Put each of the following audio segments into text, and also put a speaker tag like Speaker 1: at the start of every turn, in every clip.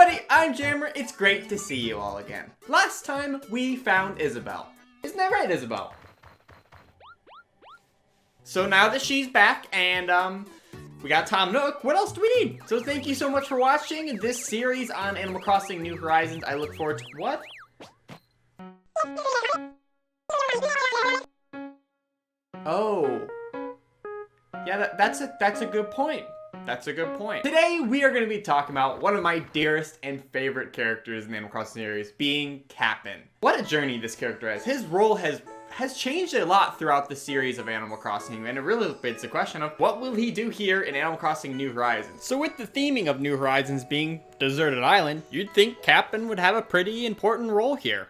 Speaker 1: everybody, I'm Jammer. It's great to see you all again. Last time we found Isabelle. Isn't that right, Isabelle? So now that she's back and we got Tom Nook, what else do we need? So thank you so much for watching this series on Animal Crossing New Horizons. I look forward to what? Oh. Yeah, that's a good point. That's a good point. Today, we are going to be talking about one of my dearest and favorite characters in the Animal Crossing series, being Kapp'n. What a journey this character has. His role has changed a lot throughout the series of Animal Crossing, and it really begs the question of what will he do here in Animal Crossing New Horizons? So with the theming of New Horizons being Deserted Island, you'd think Kapp'n would have a pretty important role here.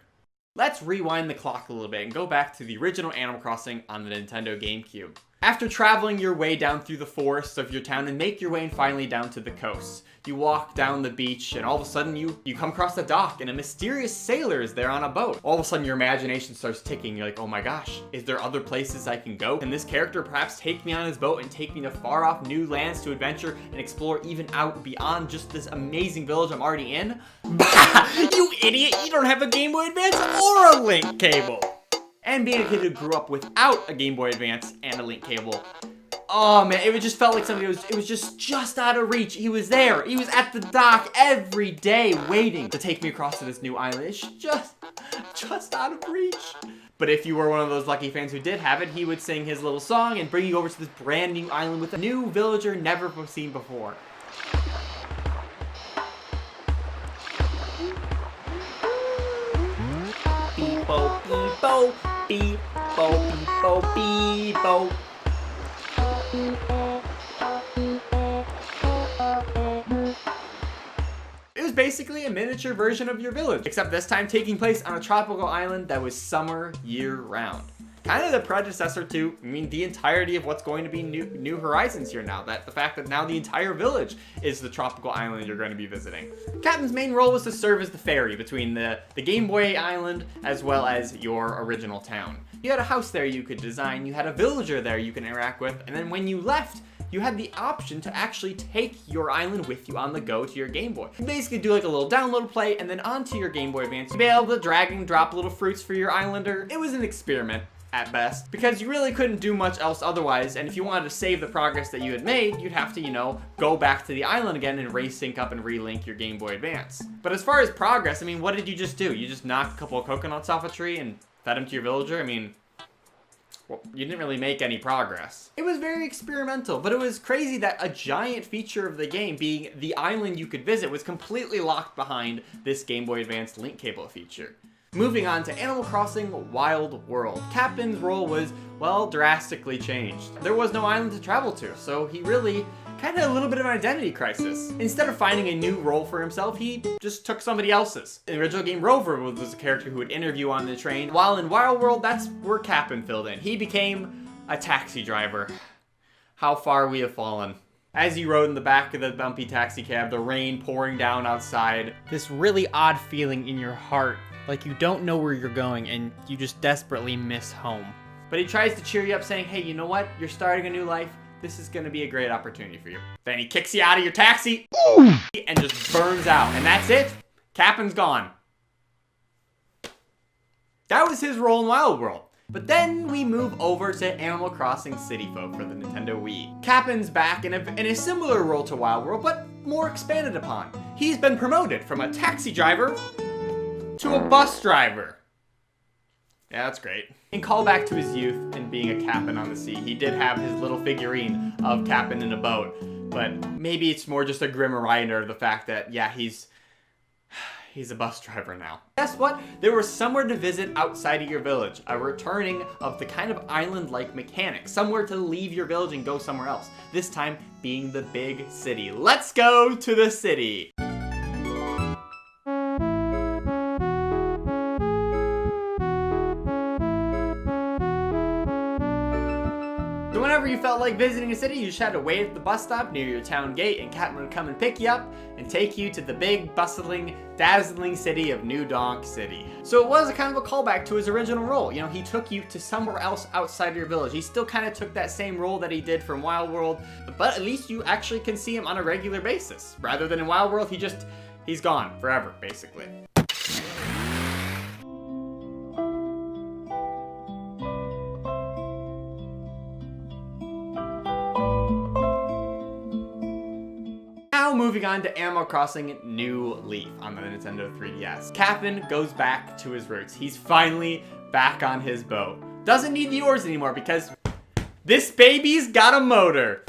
Speaker 1: Let's rewind the clock a little bit and go back to the original Animal Crossing on the Nintendo GameCube. After traveling your way down through the forests of your town and make your way finally down to the coast, you walk down the beach and all of a sudden you come across a dock and a mysterious sailor is there on a boat. All of a sudden your imagination starts ticking. You're like, oh my gosh, is there other places I can go? Can this character perhaps take me on his boat and take me to far off new lands to adventure and explore even out beyond just this amazing village I'm already in? Bah! You idiot! You don't have a Game Boy Advance or a link cable! And being a kid who grew up without a Game Boy Advance and a link cable, oh man, it just felt like something it was just out of reach. He was there. He was at the dock every day waiting to take me across to this new island. It's just out of reach. But if you were one of those lucky fans who did have it, he would sing his little song and bring you over to this brand new island with a new villager never seen before. Beep-bo, beep-bo, beep-bo, beep-bo, beep-bo. It was basically a miniature version of your village, except this time taking place on a tropical island that was summer year-round. Kind of the predecessor to, the entirety of what's going to be New Horizons here now. The fact that now the entire village is the tropical island you're going to be visiting. Kapp'n's main role was to serve as the ferry between the Game Boy Island as well as your original town. You had a house there you could design, you had a villager there you could interact with, and then when you left, you had the option to actually take your island with you on the go to your Game Boy. You basically do like a little download play and then onto your Game Boy Advance, you'd be able to drag and drop little fruits for your islander. It was an experiment at best, because you really couldn't do much else otherwise, and if you wanted to save the progress that you had made, you'd have to, go back to the island again and resync up and relink your Game Boy Advance. But as far as progress, what did you just do? You just knocked a couple of coconuts off a tree and fed them to your villager? Well, you didn't really make any progress. It was very experimental, but it was crazy that a giant feature of the game, being the island you could visit, was completely locked behind this Game Boy Advance link cable feature. Moving on to Animal Crossing Wild World. Kapp'n's role was, well, drastically changed. There was no island to travel to, so he really kind of had a little bit of an identity crisis. Instead of finding a new role for himself, he just took somebody else's. In the original game, Rover was a character who would interview on the train, while in Wild World, that's where Kapp'n filled in. He became a taxi driver. How far we have fallen. As you rode in the back of the bumpy taxi cab, the rain pouring down outside, this really odd feeling in your heart, like you don't know where you're going and you just desperately miss home. But he tries to cheer you up saying, hey, you know what? You're starting a new life. This is gonna be a great opportunity for you. Then he kicks you out of your taxi and just burns out. And that's it. Kapp'n's gone. That was his role in Wild World. But then we move over to Animal Crossing City Folk for the Nintendo Wii. Kapp'n's back in a similar role to Wild World, but more expanded upon. He's been promoted from a taxi driver to a bus driver. Yeah, that's great. In callback to his youth and being a Kapp'n on the sea, he did have his little figurine of Kapp'n in a boat, but maybe it's more just a grim reminder of the fact that, yeah, he's a bus driver now. Guess what? There was somewhere to visit outside of your village, a returning of the kind of island-like mechanic, somewhere to leave your village and go somewhere else, this time being the big city. Let's go to the city. Whenever you felt like visiting a city, you just had to wait at the bus stop near your town gate, and Kapp'n would come and pick you up and take you to the big, bustling, dazzling city of New Donk City. So it was a kind of a callback to his original role. He took you to somewhere else outside your village. He still kind of took that same role that he did from Wild World, but at least you actually can see him on a regular basis. Rather than in Wild World, he just he's gone forever, basically. Now moving on to Animal Crossing New Leaf on the Nintendo 3DS. Kapp'n goes back to his roots. He's finally back on his boat. Doesn't need the oars anymore because this baby's got a motor.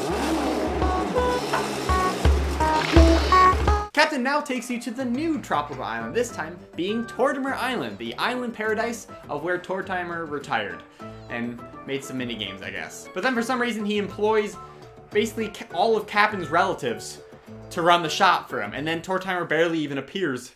Speaker 1: Kapp'n now takes you to the new tropical island, this time being Tortimer Island, the island paradise of where Tortimer retired and made some mini games, I guess. But then for some reason he employs basically all of Kapp'n's relatives to run the shop for him, and then Tortimer barely even appears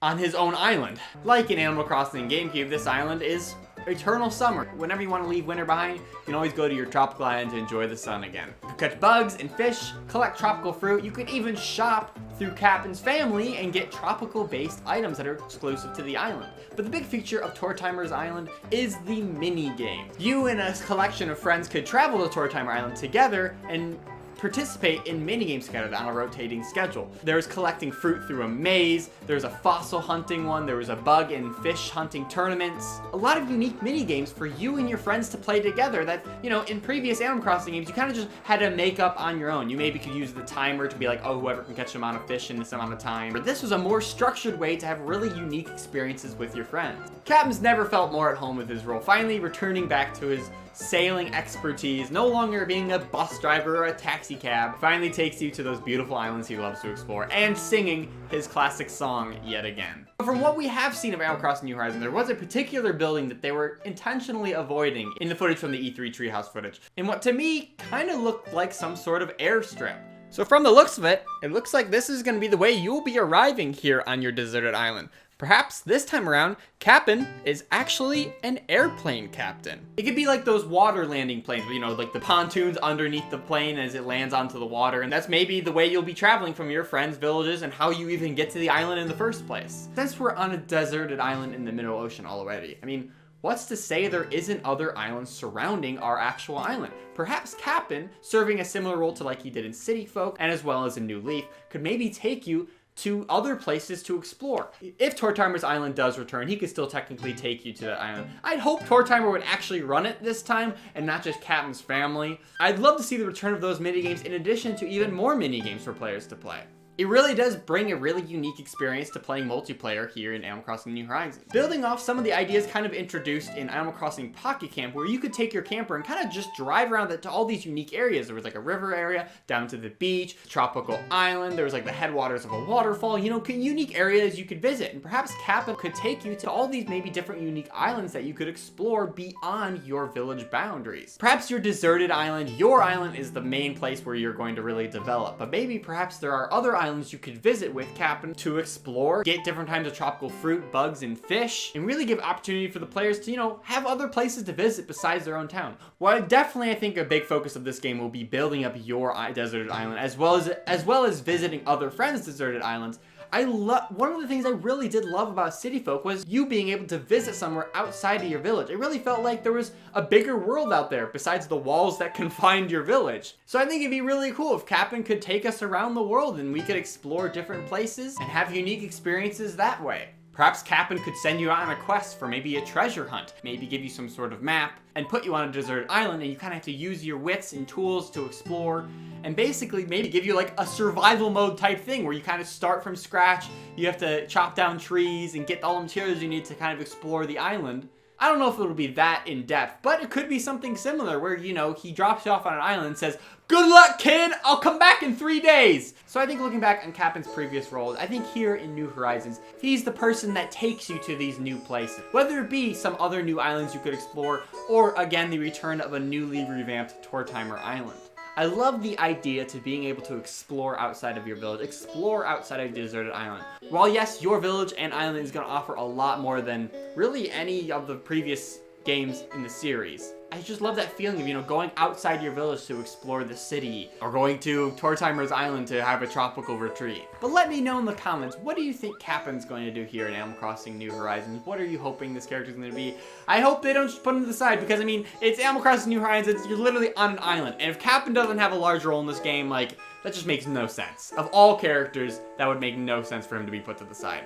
Speaker 1: on his own island. Like in Animal Crossing GameCube, this island is eternal summer. Whenever you want to leave winter behind, you can always go to your tropical island to enjoy the sun again. You can catch bugs and fish, collect tropical fruit, you can even shop through Kapp'n's family and get tropical-based items that are exclusive to the island. But the big feature of Tortimer's Island is the mini game. You and a collection of friends could travel to Tortimer Island together and participate in minigames together on a rotating schedule. There's collecting fruit through a maze, there's a fossil hunting one, there was a bug and fish hunting tournaments. A lot of unique minigames for you and your friends to play together that, you know, in previous Animal Crossing games, you kind of just had to make up on your own. You maybe could use the timer to be like, oh, whoever can catch an amount of fish in this amount of time. But this was a more structured way to have really unique experiences with your friends. Kapp'n's never felt more at home with his role, finally returning back to his sailing expertise, no longer being a bus driver or a taxi cab, finally takes you to those beautiful islands he loves to explore, and singing his classic song yet again. But from what we have seen of Animal Crossing New Horizons, there was a particular building that they were intentionally avoiding in the footage from the E3 Treehouse footage, in what to me kind of looked like some sort of airstrip. So from the looks of it, it looks like this is going to be the way you'll be arriving here on your deserted island. Perhaps this time around, Kapp'n is actually an airplane captain. It could be like those water landing planes, you know, like the pontoons underneath the plane as it lands onto the water, and that's maybe the way you'll be traveling from your friends' villages and how you even get to the island in the first place. Since we're on a deserted island in the middle ocean already, I mean, what's to say there isn't other islands surrounding our actual island? Perhaps Kapp'n, serving a similar role to like he did in City Folk and as well as in New Leaf, could maybe take you to other places to explore. If Tortimer's Island does return, he could still technically take you to that island. I'd hope Tortimer would actually run it this time and not just Kapp'n's family. I'd love to see the return of those minigames in addition to even more minigames for players to play. It really does bring a really unique experience to playing multiplayer here in Animal Crossing New Horizons. Building off some of the ideas kind of introduced in Animal Crossing Pocket Camp, where you could take your camper and kind of just drive around to all these unique areas. There was like a river area, down to the beach, tropical island, there was like the headwaters of a waterfall, you know, unique areas you could visit. And perhaps Kapp'n could take you to all these maybe different unique islands that you could explore beyond your village boundaries. Perhaps your deserted island, your island is the main place where you're going to really develop, but maybe perhaps there are other islands you could visit with Kapp'n to explore, get different kinds of tropical fruit, bugs, and fish, and really give opportunity for the players to, you know, have other places to visit besides their own town. Well, definitely I think a big focus of this game will be building up your deserted island, as well as visiting other friends' deserted islands. One of the things I really did love about City Folk was you being able to visit somewhere outside of your village. It really felt like there was a bigger world out there besides the walls that confined your village. So I think it'd be really cool if Kapp'n could take us around the world and we could explore different places and have unique experiences that way. Perhaps Kapp'n could send you out on a quest for maybe a treasure hunt, maybe give you some sort of map, and put you on a deserted island, and you kind of have to use your wits and tools to explore, and basically maybe give you like a survival mode type thing where you kind of start from scratch, you have to chop down trees and get all the materials you need to kind of explore the island. I don't know if it'll be that in-depth, but it could be something similar where, you know, he drops you off on an island and says, "Good luck, kid! I'll come back in 3 days!" So I think looking back on Kapp'n's previous roles, I think here in New Horizons, he's the person that takes you to these new places. Whether it be some other new islands you could explore, or again, the return of a newly revamped Tortimer Island. I love the idea to being able to explore outside of your village, explore outside of your deserted island. While yes, your village and island is going to offer a lot more than really any of the previous games in the series. I just love that feeling of, you know, going outside your village to explore the city, or going to Tortimer's Island to have a tropical retreat. But let me know in the comments, what do you think Kapp'n's going to do here in Animal Crossing New Horizons? What are you hoping this character's going to be? I hope they don't just put him to the side, because I mean, it's Animal Crossing New Horizons, you're literally on an island, and if Kapp'n doesn't have a large role in this game, like, that just makes no sense. Of all characters, that would make no sense for him to be put to the side.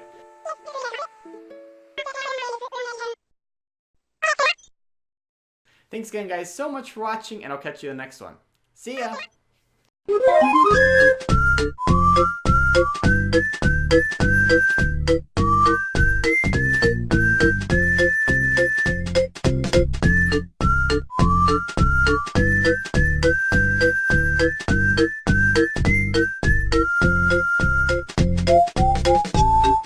Speaker 1: Thanks again, guys, so much for watching, and I'll catch you in the next one. See ya!